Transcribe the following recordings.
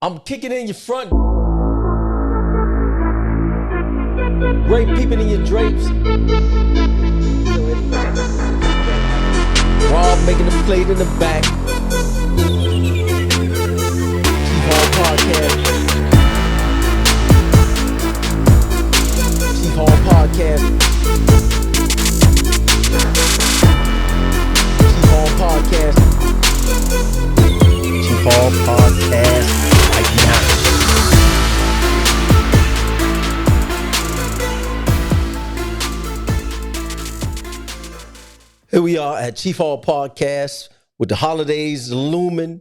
I'm kicking in your front. Great peeping in your drapes. Rob making a plate in the back. Chief Hall Podcast. Chief Hall Podcast. Chief Hall Podcast. Chief Hall Podcast. Right now. Here we are at Chief Hall Podcast with the holidays looming.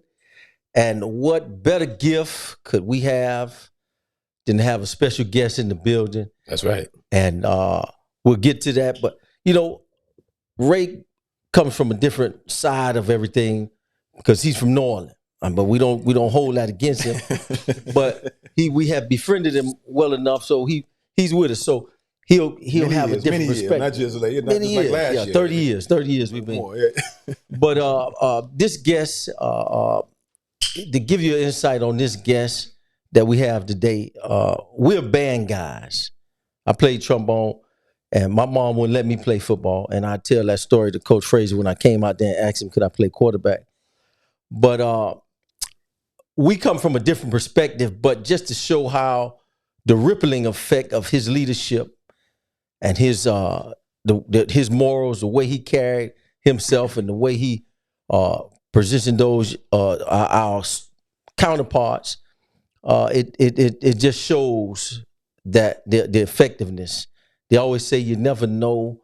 And what better gift could we have than to have a special guest in the building? That's right. And we'll get to that. But, you know, Ray comes from a different side of everything because he's from New Orleans. But we don't hold that against him. But we have befriended him well enough, so he's with us. So he'll have a different perspective. Not just like Many years, last year. 30 years. 30 years we've been. More, yeah. But this guest, to give you an insight on this guest that we have today, we're band guys. I played trombone, and my mom wouldn't let me play football. And I tell that story to Coach Frazier when I came out there and asked him, could I play quarterback? But we come from a different perspective, but just to show how the rippling effect of his leadership and his morals, the way he carried himself and the way he positioned those our counterparts, it just shows that the effectiveness. They always say you never know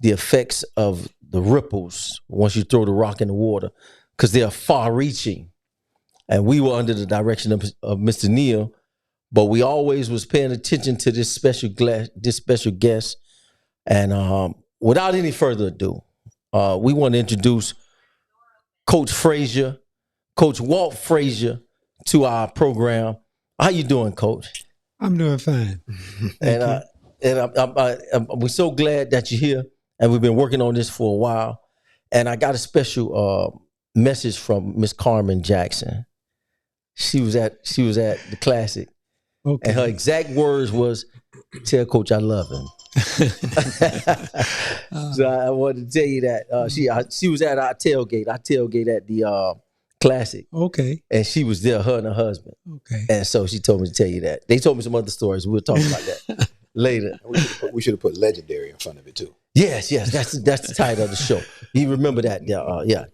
the effects of the ripples once you throw the rock in the water, because they are far-reaching. And we were under the direction of Mr. Neal, but we always was paying attention to this special guest. And without any further ado, we want to introduce Coach Frazier, Coach Walt Frazier, to our program. How you doing, Coach? I'm doing fine. And we're so glad that you're here. And we've been working on this for a while. And I got a special message from Miss Carmen Jackson. She was at the Classic, Okay. and her exact words was, "Tell Coach I love him." So I wanted to tell you that she was at our tailgate. I tailgate at the Classic, Okay. and she was there, her and her husband. Okay. And so she told me to tell you that. They told me some other stories. We'll talk about that later. We should have put legendary in front of it too. Yes, that's the title of the show. You remember that? Yeah.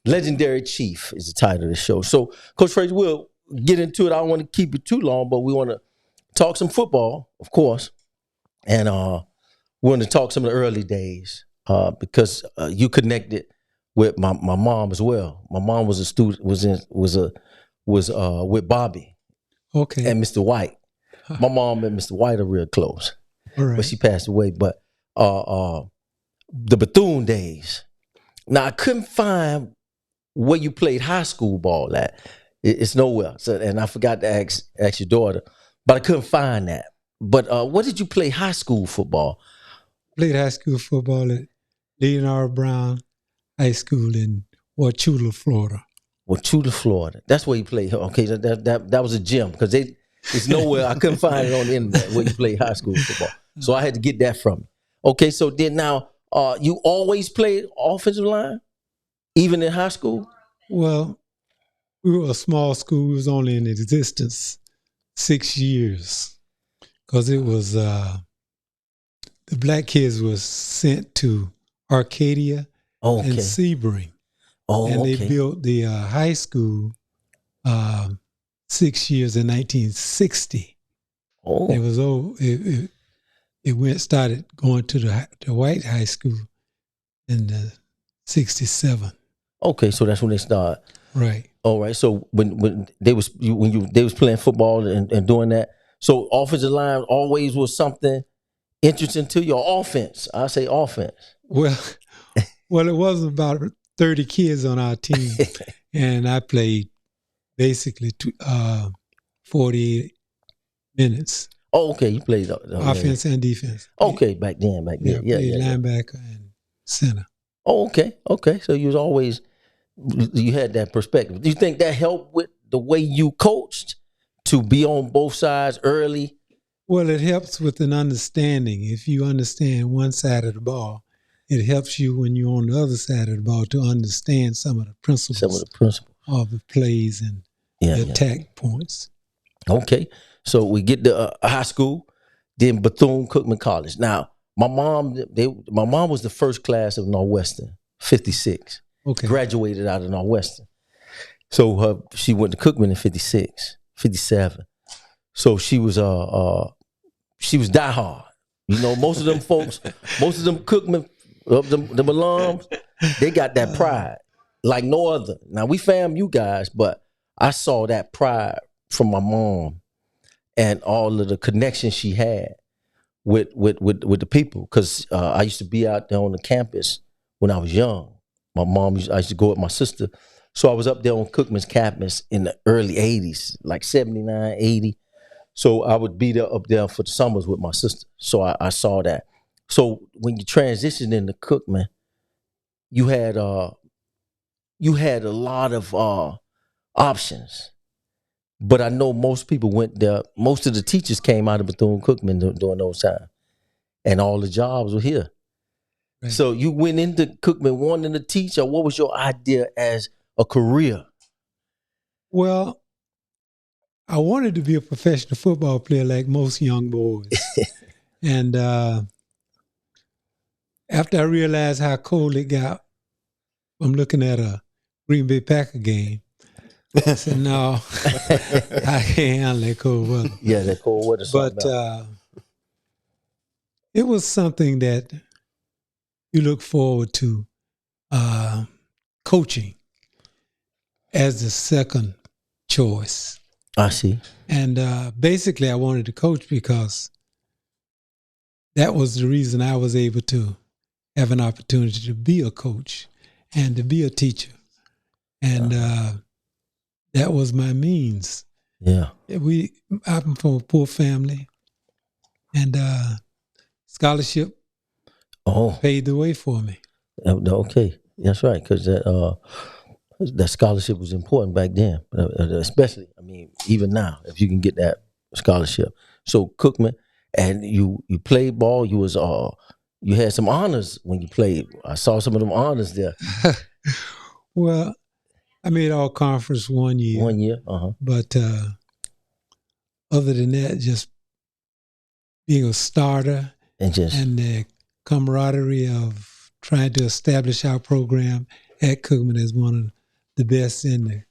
Legendary Chief is the title of the show. So, Coach Frazier, we'll get into it. I don't want to keep it too long, but we want to talk some football, of course, and we want to talk some of the early days because you connected with my mom as well. My mom was a student, was with Bobby Okay. and Mr. White. My mom and Mr. White are real close, All right. but she passed away. But the Bethune days. Now I couldn't find where you played high school ball at. It's nowhere. So, and I forgot to ask your daughter, but I couldn't find that. But what did you play high school football? Played high school football at Leonard Brown High School in Wauchula, Florida. Wauchula, Florida. That's where you played. Okay, that was a gym because it's nowhere. I couldn't find it on the internet where you played high school football. So I had to get that from you. Okay, so then now you always played offensive line, even in high school? Well, we were a small school. We was only in existence 6 years because it was the black kids was sent to Arcadia and Sebring. And they built the high school 6 years in 1960. Oh. It was started going to the white high school in 67. Okay, so that's when they started. Right. All right. So when they was playing football and doing that, so offensive line always was something interesting to your offense. I say offense. Well, it was about 30 kids on our team, and I played basically 48 minutes. Oh, okay. You played offense and defense. Okay, back then. Yeah. Linebacker and center. Oh, okay. So you had that perspective. Do you think that helped with the way you coached? to be on both sides early? Well, it helps with an understanding. If you understand one side of the ball, it helps you when you're on the other side of the ball to understand some of the principles of the plays and the attack points. Okay. So we get to high school, then Bethune-Cookman College. Now, my mom was the first class of Northwestern, 56. Okay. Graduated out of Northwestern. So she went to Cookman in 56, 57. So she was diehard. You know, most of them folks, most of them Cookman, them alums, they got that pride like no other. Now we FAMU guys, but I saw that pride from my mom and all of the connections she had with the people. Because I used to be out there on the campus when I was young. I used to go with my sister. So I was up there on Cookman's campus in the early 80s, like 79, 80. So I would be there up there for the summers with my sister. So I saw that. So when you transitioned into Cookman, you had a lot of options. But I know most people went there. Most of the teachers came out of Bethune-Cookman during those times. And all the jobs were here. Right. So you went into Cookman wanting to teach, or what was your idea as a career? Well, I wanted to be a professional football player like most young boys. And after I realized how cold it got, I'm looking at a Green Bay Packer game. I said, no, I can't handle that cold weather. Yeah, that cold weather. But it was something that you look forward to, coaching as the second choice. I see. And basically I wanted to coach because that was the reason I was able to have an opportunity to be a coach and to be a teacher. And that was my means. Yeah. I'm from a poor family, and scholarship paved the way for me. Okay, that's right, because that scholarship was important back then, especially, I mean, even now, if you can get that scholarship. So Cookman, and you played ball. You had some honors when you played. I saw some of them honors there. Well, I made all conference 1 year. 1 year, But other than that, just being a starter and the camaraderie of trying to establish our program at Cookman as one of the best in the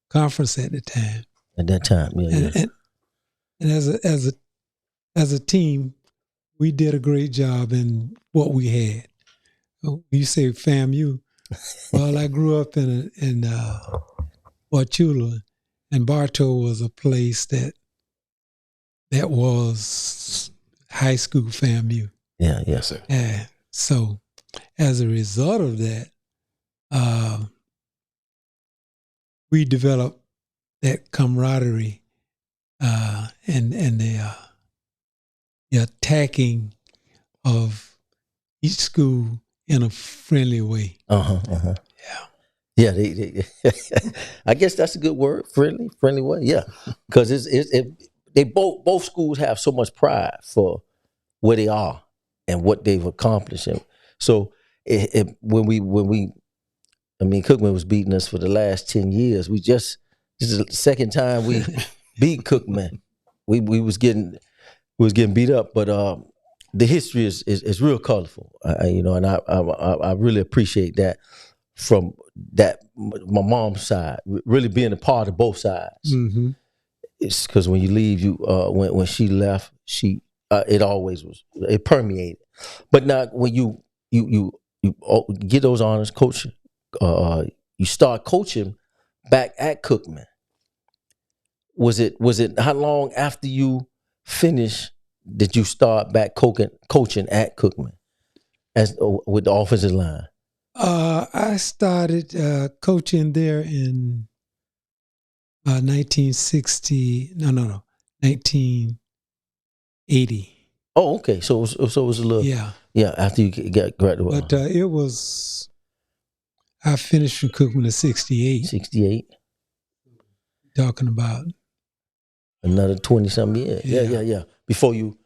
conference at the time. At that time, yeah. And as a team, we did a great job in what we had. You say FAMU. Well, I grew up in Wauchula, and Bartow was a place that was high school FAMU. Yeah, yes, sir. So as a result of that, we developed that camaraderie and the attacking of each school in a friendly way. Yeah, they I guess that's a good word, friendly way. Yeah, because they both schools have so much pride for where they are and what they've accomplished. And so when we Cookman was beating us for the last 10 years. This is the second time we beat Cookman. We was getting beat up, but the history is real colorful. And I really appreciate that from my mom's side, really being a part of both sides. Mm-hmm. It's because when you leave, when she left, it permeated. But now when you get those honors, coach, you start coaching back at Cookman. Was it how long after you finished did you start back coaching at Cookman with the offensive line? I started coaching there in 1980. Oh, okay. So it was a little after you got graduated. But I finished from Cookman in 68. 68. Talking about Another 20-something years. Yeah. Before you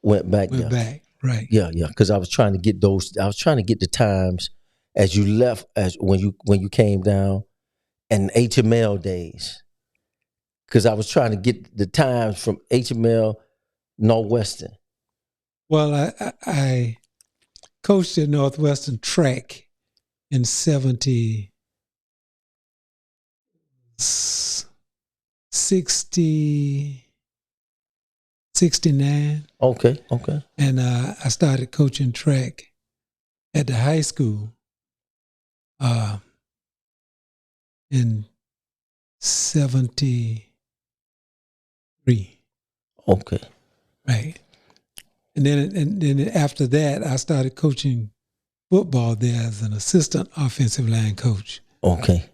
went back Went there. back, right. Yeah. Because I was trying to get the times as you left, as when you came down, and HML days. Because I was trying to get the times from HML Northwestern. Well, I coached at Northwestern track in 69. Okay. And I started coaching track at the high school in 73. Okay. Right. And then after that, I started coaching football there as an assistant offensive line coach Okay.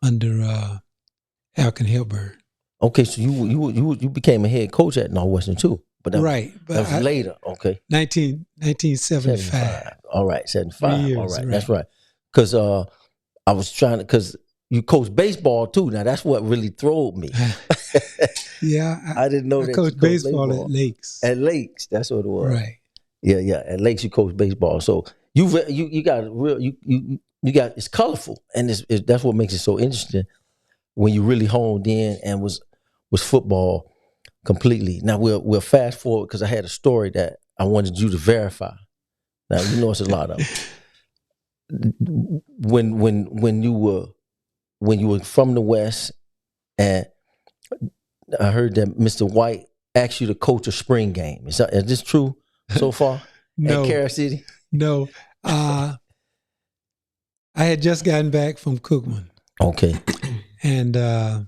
under Alkin Hilbert. Okay. So you became a head coach at Northwestern too, but Right. But that was later. Okay. 1975. All right. 3 75. years, All right. right. That's right. Because I was trying to, because you coach baseball too. Now that's what really throwed me. Yeah. I didn't know I that you coached coached baseball baseball at Lakes. at Lakes. That's what it was. Right. Yeah. At Lakes you coach baseball. So you got real you got, it's colorful, and that's what makes it so interesting when you really honed in and was football completely. Now we'll fast forward because I had a story that I wanted you to verify. Now you know it's a lot of when you were from the West, and I heard that Mr. White asked you to coach a spring game. Is this true so far? No. At Carol City? No. I had just gotten back from Cookman. Okay. And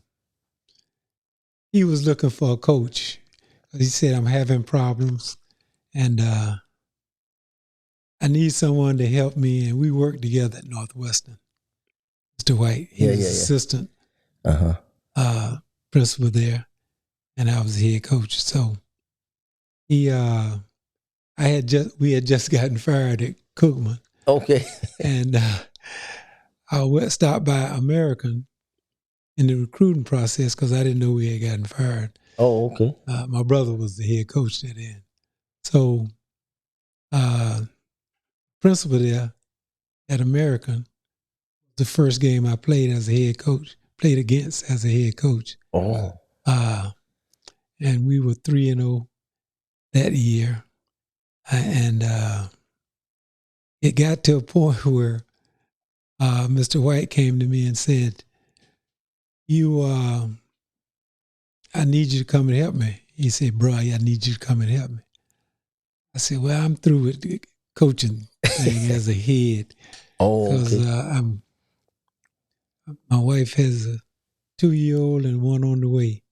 he was looking for a coach. He said, I'm having problems, and I need someone to help me. And we worked together at Northwestern. Mr. White, he was assistant principal there, and I was the head coach. So we had just gotten fired at Cookman. Okay. And I stopped by American in the recruiting process because I didn't know we had gotten fired. Oh, okay. My brother was the head coach that then. So principal there at American, the first game I played as a head coach, played against as a head coach. Oh. And we were 3-0 that year. And it got to a point where Mr. White came to me and said, I need you to come and help me. He said, bro, I need you to come and help me. I said, well, I'm through with the coaching thing as a head. Oh, Because okay. my wife has a 2-year-old and one on the way.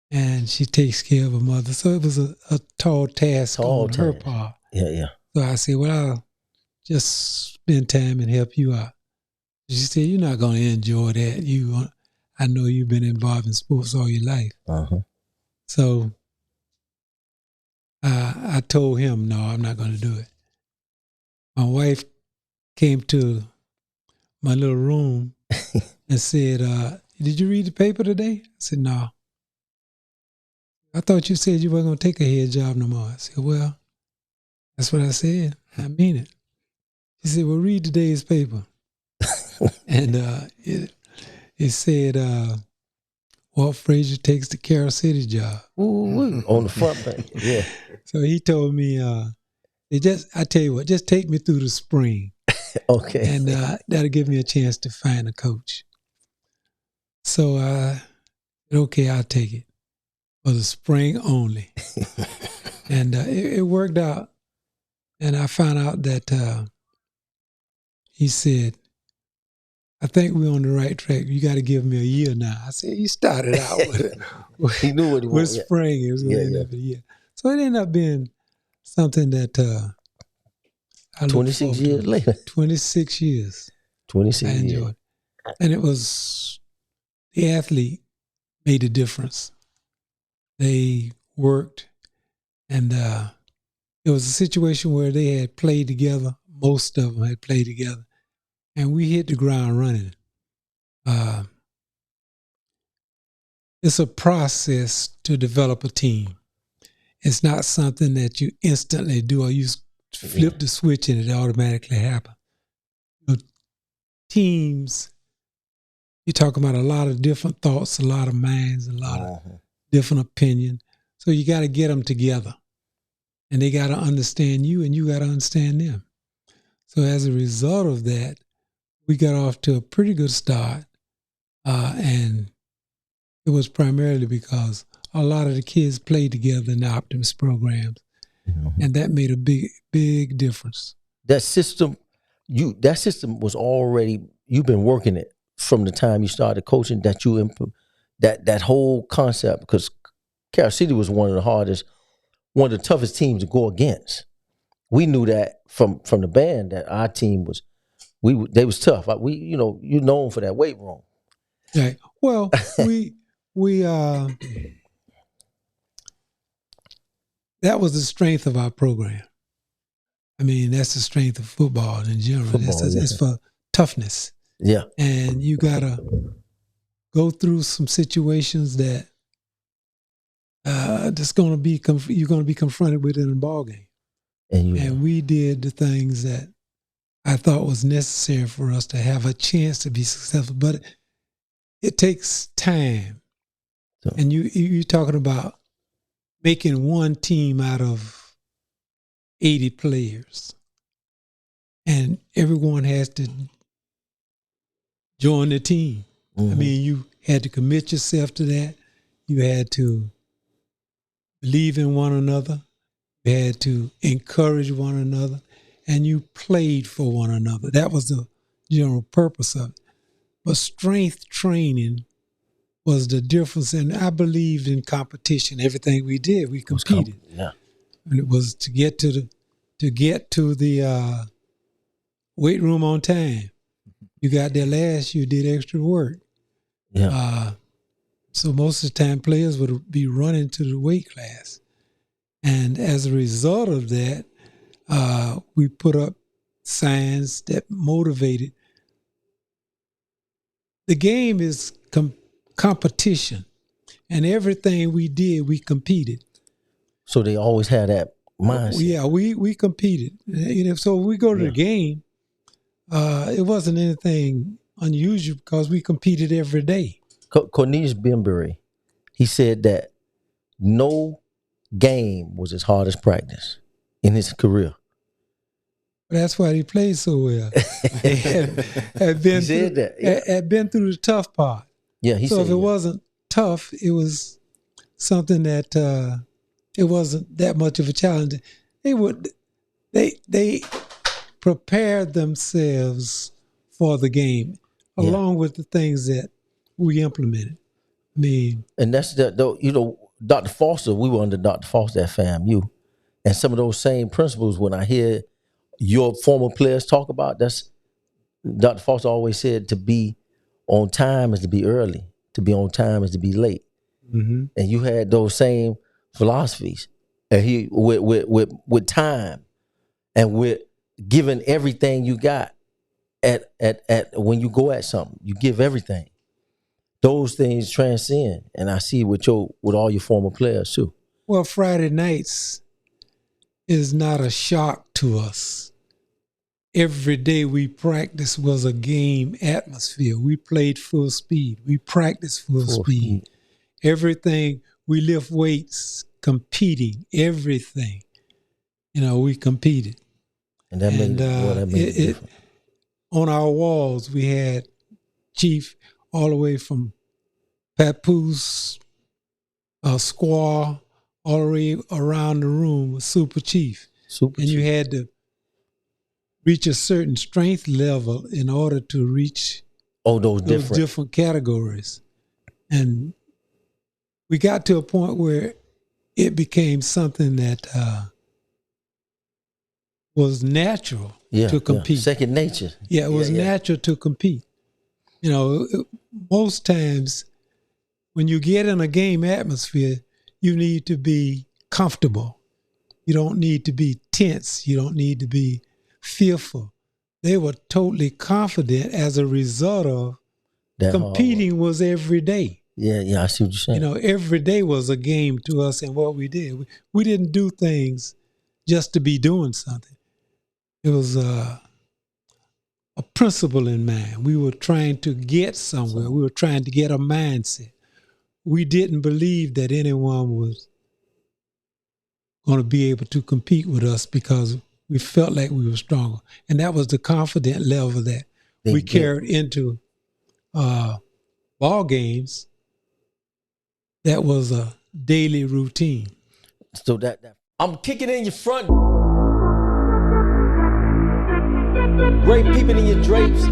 And she takes care of her mother. So it was a tall task on her part. Yeah. So I said, well, I'll just spend time and help you out. She said, you're not going to enjoy that. I know you've been involved in sports all your life. So I told him, no, I'm not going to do it. My wife came to my little room and said, did you read the paper today? I said, no. I thought you said you weren't going to take a head job no more. I said, well, that's what I said. I mean it. She said, well, read today's paper. And it said, Walt Frazier takes the Carol City job. Ooh, on the front page. Yeah. So he told me, I tell you what, just take me through the spring. Okay. And that'll give me a chance to find a coach. So I said, okay, I'll take it for the spring only. And it worked out. And I found out that he said, I think we're on the right track. You got to give me a year now. I said, he started out with he knew what he with wanted. spring. It was going to end up a year. So it ended up being something that I 26 years later. 26 years. 26 I enjoyed years. it. And it was, the athlete made a difference. They worked, and it was a situation where they had played together. Most of them had played together. And we hit the ground running. it's a process to develop a team. It's not something that you instantly do, or you flip the switch and it automatically happens. Teams, you're talking about a lot of different thoughts, a lot of minds, a lot of different opinions. So you got to get them together, and they got to understand you, and you got to understand them. So as a result of that, we got off to a pretty good start, and it was primarily because a lot of the kids played together in the Optimus programs, and that made a big difference. That system was already, you've been working it from the time you started coaching, that you that whole concept, because Carol City was one of the toughest teams to go against. We knew that from the band, that our team they was tough. You're known for that weight room. Right. Well, we that was the strength of our program. I mean, that's the strength of football in general. It's for toughness. Yeah. And you gotta go through some situations that you're gonna be confronted with in a ball game. And we did the things that I thought was necessary for us to have a chance to be successful. But it takes time. So, and you're talking about making one team out of 80 players. And everyone has to join the team. I mean, you had to commit yourself to that. You had to believe in one another. You had to encourage one another. And you played for one another. That was the general purpose of it. But strength training was the difference. And I believed in competition. Everything we did, we competed. And it was to get to the weight room on time. You got there last, you did extra work. Yeah. So most of the time players would be running to the weight class. And as a result of that, we put up signs that motivated. The game is competition. And everything we did, we competed. So they always had that mindset. Yeah, we competed. So we go to the game, it wasn't anything unusual because we competed every day. Cornelius Bembury, he said that no game was as hard as practice in his career. That's why he played so well. Had been through the tough part. Yeah, if it wasn't tough, it was something that it wasn't that much of a challenge. They prepared themselves for the game, along with the things that we implemented. I mean, and that's Dr. Foster. We were under Dr. Foster at FAMU, and some of those same principles. When I hear your former players talk about, that's Dr. Foster always said: to be on time is to be early. To be on time is to be late. Mm-hmm. And you had those same philosophies, and he with time, and with giving everything you got at when you go at something, you give everything. Those things transcend, and I see with all your former players too. Well, Friday nights is not a shock to us. Every day we practiced was a game atmosphere. We played full speed. We practiced full speed. Everything, we lift weights, competing, everything. We competed. And that made it on our walls, we had Chief all the way from Papoose, Squaw, all the way around the room was Super Chief. You had to reach a certain strength level in order to reach those different categories. And we got to a point where it became something that was natural to compete. Second nature. Yeah, it was natural to compete. Most times when you get in a game atmosphere, you need to be comfortable. You don't need to be tense. You don't need to be fearful. They were totally confident as a result of competing was every day. Yeah, I see what you're saying. You know, every day was a game to us and what we did. We didn't do things just to be doing something. It was a principle in mind. We were trying to get somewhere. We were trying to get a mindset. We didn't believe that anyone was going to be able to compete with us because we felt like we were stronger. And that was the confident level that we carried into ball games. That was a daily routine. So that I'm kicking in your front. Great peeping in your drapes.